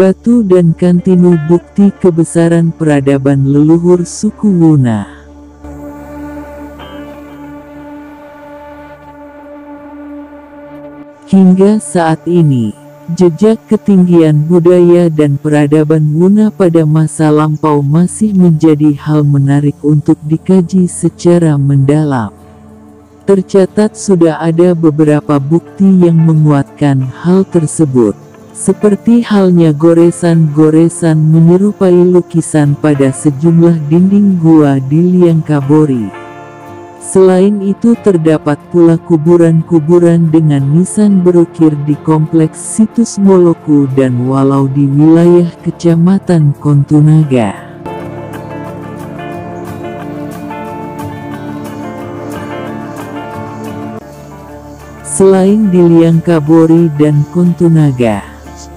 Batu dan Kantinu bukti kebesaran peradaban leluhur suku Wuna. Hingga saat ini, jejak ketinggian budaya dan peradaban Wuna pada masa lampau masih menjadi hal menarik untuk dikaji secara mendalam. Tercatat sudah ada beberapa bukti yang menguatkan hal tersebut, seperti halnya goresan-goresan menyerupai lukisan pada sejumlah dinding gua di Liangkabori. Selain itu terdapat pula kuburan-kuburan dengan nisan berukir di kompleks situs Moloku dan Walau di wilayah Kecamatan Kontunaga. Selain di Liangkabori dan Kontunaga,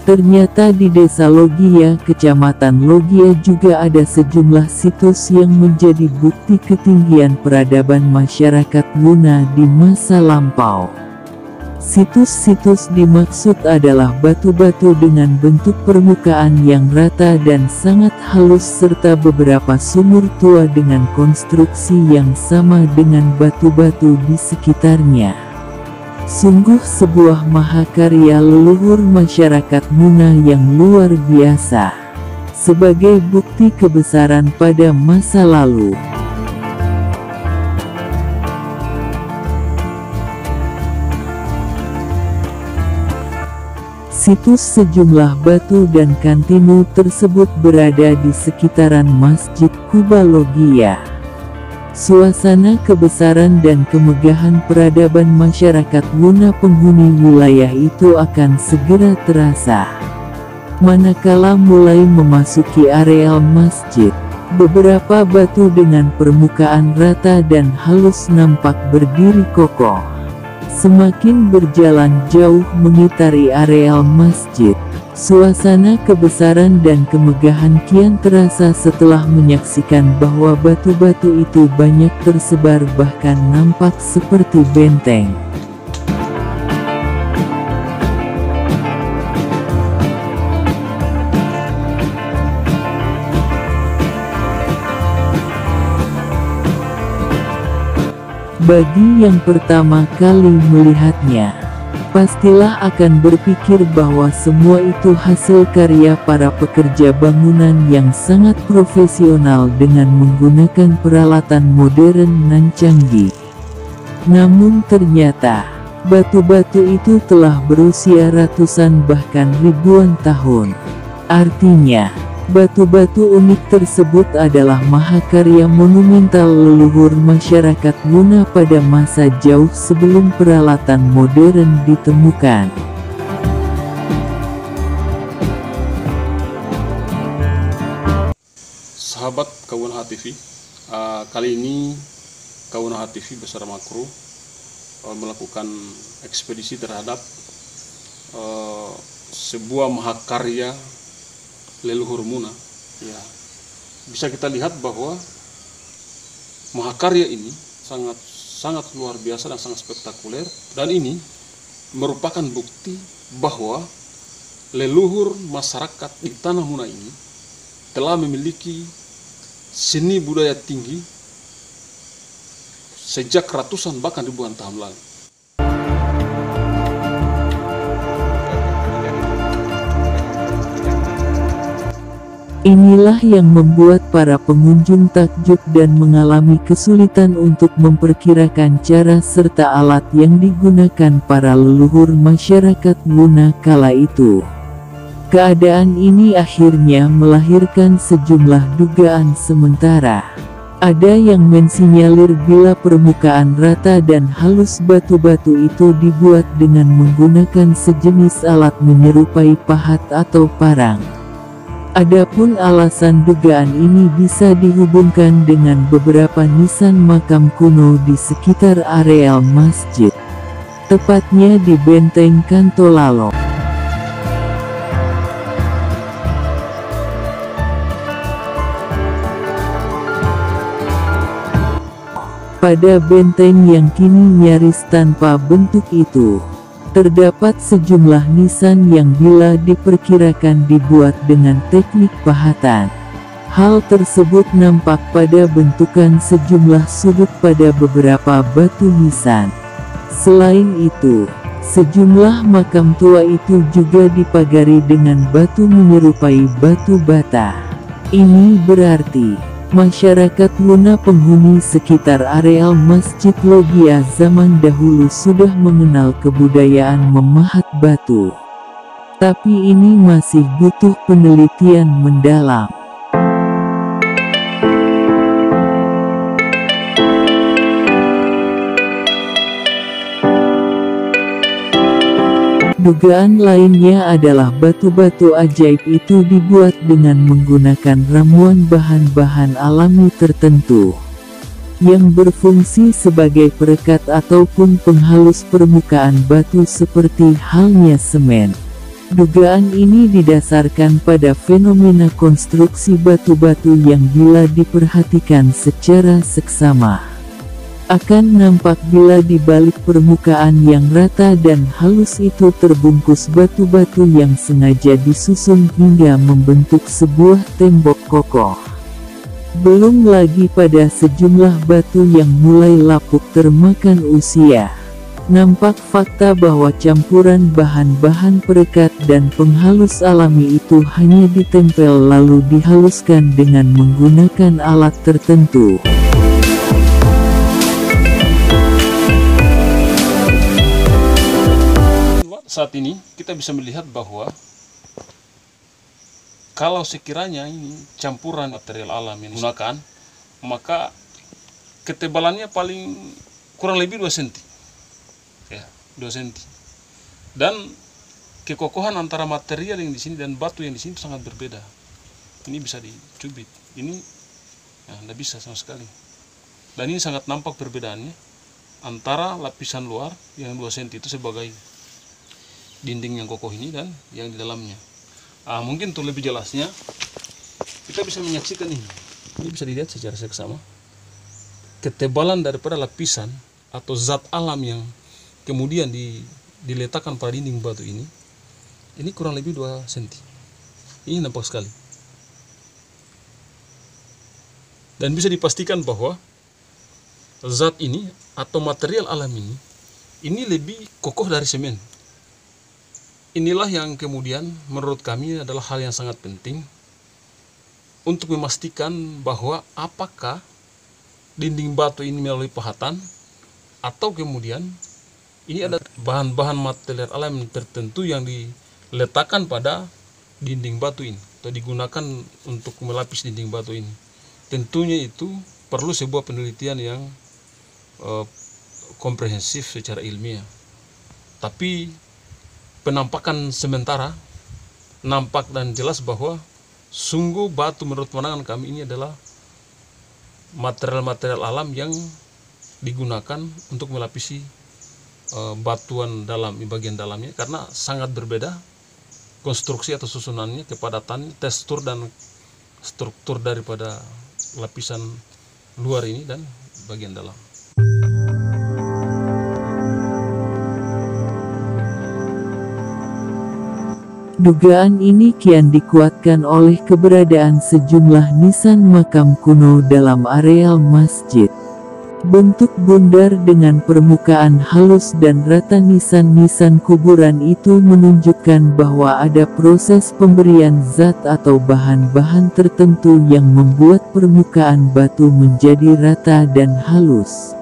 ternyata di Desa Logia, Kecamatan Logia juga ada sejumlah situs yang menjadi bukti ketinggian peradaban masyarakat Wuna di masa lampau. Situs-situs dimaksud adalah batu-batu dengan bentuk permukaan yang rata dan sangat halus serta beberapa sumur tua dengan konstruksi yang sama dengan batu-batu di sekitarnya. Sungguh sebuah mahakarya leluhur masyarakat Wuna yang luar biasa, sebagai bukti kebesaran pada masa lalu. Situs sejumlah batu dan Kantinu tersebut berada di sekitaran Masjid Kuba Logia. Suasana kebesaran dan kemegahan peradaban masyarakat Wuna penghuni wilayah itu akan segera terasa. Manakala mulai memasuki areal masjid, beberapa batu dengan permukaan rata dan halus nampak berdiri kokoh. Semakin berjalan jauh mengitari areal masjid, suasana kebesaran dan kemegahan kian terasa setelah menyaksikan bahwa batu-batu itu banyak tersebar bahkan nampak seperti benteng. Bagi yang pertama kali melihatnya, pastilah akan berpikir bahwa semua itu hasil karya para pekerja bangunan yang sangat profesional dengan menggunakan peralatan modern dan canggih. Namun ternyata, batu-batu itu telah berusia ratusan bahkan ribuan tahun. Artinya, batu-batu unik tersebut adalah mahakarya monumental leluhur masyarakat Wuna pada masa jauh sebelum peralatan modern ditemukan. Sahabat Kawunaha TV, kali ini Kawunaha TV bersama kru melakukan ekspedisi terhadap sebuah mahakarya leluhur Wuna. Ya, bisa kita lihat bahwa mahakarya ini sangat luar biasa dan sangat spektakuler, dan ini merupakan bukti bahwa leluhur masyarakat di tanah Wuna ini telah memiliki seni budaya tinggi sejak ratusan bahkan ribuan tahun lalu. Inilah yang membuat para pengunjung takjub dan mengalami kesulitan untuk memperkirakan cara serta alat yang digunakan para leluhur masyarakat Wuna kala itu. Keadaan ini akhirnya melahirkan sejumlah dugaan sementara. Ada yang mensinyalir bila permukaan rata dan halus batu-batu itu dibuat dengan menggunakan sejenis alat menyerupai pahat atau parang. Adapun alasan dugaan ini bisa dihubungkan dengan beberapa nisan makam kuno di sekitar areal masjid, tepatnya di Benteng Kantolalo. Pada benteng yang kini nyaris tanpa bentuk itu, Terdapat sejumlah nisan yang bila diperkirakan dibuat dengan teknik pahatan. Hal tersebut nampak pada bentukan sejumlah sudut pada beberapa batu nisan. Selain itu, sejumlah makam tua itu juga dipagari dengan batu menyerupai batu bata. Ini berarti masyarakat Luna penghuni sekitar areal Masjid Logia zaman dahulu sudah mengenal kebudayaan memahat batu. Tapi ini masih butuh penelitian mendalam. Dugaan lainnya adalah batu-batu ajaib itu dibuat dengan menggunakan ramuan bahan-bahan alami tertentu yang berfungsi sebagai perekat ataupun penghalus permukaan batu seperti halnya semen. Dugaan ini didasarkan pada fenomena konstruksi batu-batu yang bila diperhatikan secara seksama akan nampak bila di balik permukaan yang rata dan halus itu terbungkus batu-batu yang sengaja disusun hingga membentuk sebuah tembok kokoh. Belum lagi pada sejumlah batu yang mulai lapuk termakan usia. Nampak fakta bahwa campuran bahan-bahan perekat dan penghalus alami itu hanya ditempel lalu dihaluskan dengan menggunakan alat tertentu. Saat ini kita bisa melihat bahwa kalau sekiranya ini campuran material alam yang digunakan, maka ketebalannya paling kurang lebih 2 cm. Ya, 2 cm. Dan kekokohan antara material yang di sini dan batu yang di sini sangat berbeda. Ini bisa dicubit. Ini tidak bisa sama sekali. Dan ini sangat nampak perbedaannya antara lapisan luar yang 2 cm itu sebagai dinding yang kokoh ini dan yang di dalamnya. Mungkin untuk lebih jelasnya kita bisa menyaksikan ini. Ini bisa dilihat secara seksama. Ketebalan daripada lapisan atau zat alam yang kemudian diletakkan pada dinding batu ini kurang lebih 2 cm. Ini nampak sekali. Dan bisa dipastikan bahwa zat ini atau material alam ini lebih kokoh dari semen. Inilah yang kemudian menurut kami adalah hal yang sangat penting untuk memastikan bahwa apakah dinding batu ini melalui pahatan atau kemudian ini ada bahan-bahan material alam tertentu yang diletakkan pada dinding batu ini atau digunakan untuk melapis dinding batu ini. Tentunya itu perlu sebuah penelitian yang komprehensif secara ilmiah. Tapi penampakan sementara nampak dan jelas bahwa sungguh batu menurut pandangan kami ini adalah material-material alam yang digunakan untuk melapisi batuan dalam bagian dalamnya, karena sangat berbeda konstruksi atau susunannya, kepadatan, tekstur dan struktur daripada lapisan luar ini dan bagian dalam. Dugaan ini kian dikuatkan oleh keberadaan sejumlah nisan makam kuno dalam areal masjid. Bentuk bundar dengan permukaan halus dan rata nisan-nisan kuburan itu menunjukkan bahwa ada proses pemberian zat atau bahan-bahan tertentu yang membuat permukaan batu menjadi rata dan halus.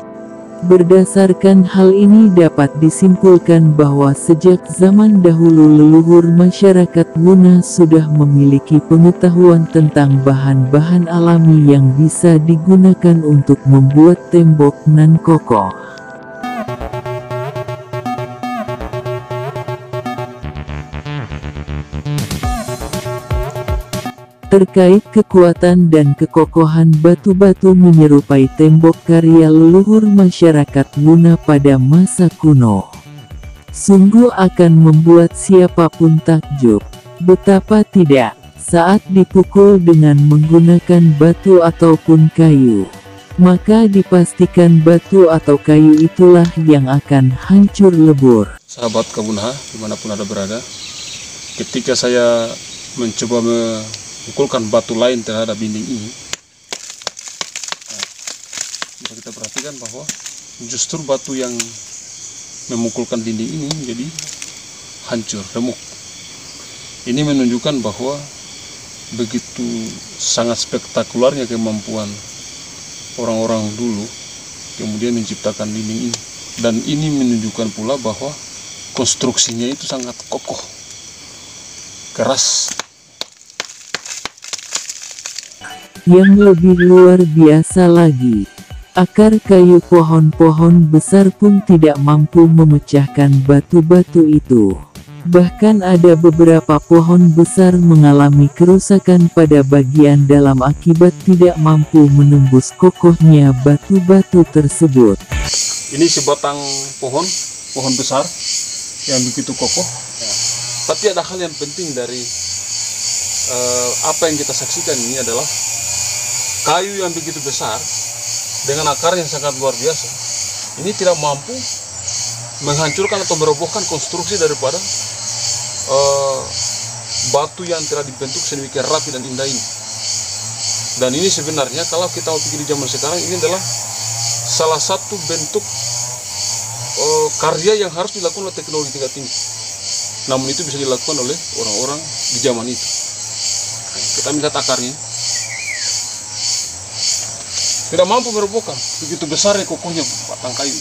Berdasarkan hal ini dapat disimpulkan bahwa sejak zaman dahulu leluhur masyarakat Luna sudah memiliki pengetahuan tentang bahan-bahan alami yang bisa digunakan untuk membuat tembok nan kokoh. Terkait kekuatan dan kekokohan batu-batu menyerupai tembok karya leluhur masyarakat Luna pada masa kuno, sungguh akan membuat siapapun takjub. Betapa tidak, saat dipukul dengan menggunakan batu ataupun kayu, maka dipastikan batu atau kayu itulah yang akan hancur lebur. Sahabat Kebunha, dimanapun Anda berada, ketika saya mencoba memukulkan batu lain terhadap dinding ini, bisa kita perhatikan bahwa justru batu yang memukulkan dinding ini jadi hancur, remuk. Ini menunjukkan bahwa begitu sangat spektakulernya kemampuan orang-orang dulu kemudian menciptakan dinding ini. Dan ini menunjukkan pula bahwa konstruksinya itu sangat kokoh, keras. Yang lebih luar biasa lagi, akar kayu pohon-pohon besar pun tidak mampu memecahkan batu-batu itu. Bahkan ada beberapa pohon besar mengalami kerusakan pada bagian dalam akibat tidak mampu menembus kokohnya batu-batu tersebut. Ini sebatang pohon besar yang begitu kokoh. Tapi ada hal yang penting dari apa yang kita saksikan ini adalah kayu yang begitu besar dengan akar yang sangat luar biasa. Ini tidak mampu menghancurkan atau merobohkan konstruksi daripada batu yang telah dibentuk sedemikian rapi dan indah ini. Dan ini sebenarnya kalau kita mau pikir di zaman sekarang, ini adalah salah satu bentuk karya yang harus dilakukan oleh teknologi tingkat tinggi. Namun itu bisa dilakukan oleh orang-orang di zaman itu. Kita melihat akarnya, tidak mampu merobohkan, begitu besarnya kokohnya batang kayu.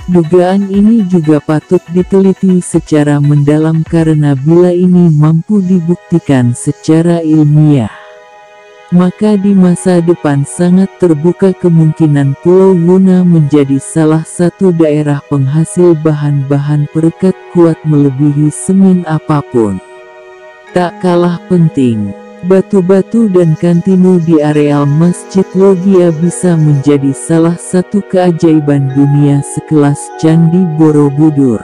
Dugaan ini juga patut diteliti secara mendalam karena bila ini mampu dibuktikan secara ilmiah, maka di masa depan sangat terbuka kemungkinan Pulau Luna menjadi salah satu daerah penghasil bahan-bahan perekat kuat melebihi semen apapun. Tak kalah penting, batu-batu dan kantinu di areal Masjid Logia bisa menjadi salah satu keajaiban dunia sekelas Candi Borobudur,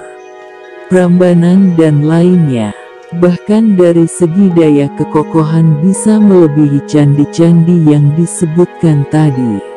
Prambanan dan lainnya. Bahkan dari segi daya kekokohan bisa melebihi candi-candi yang disebutkan tadi.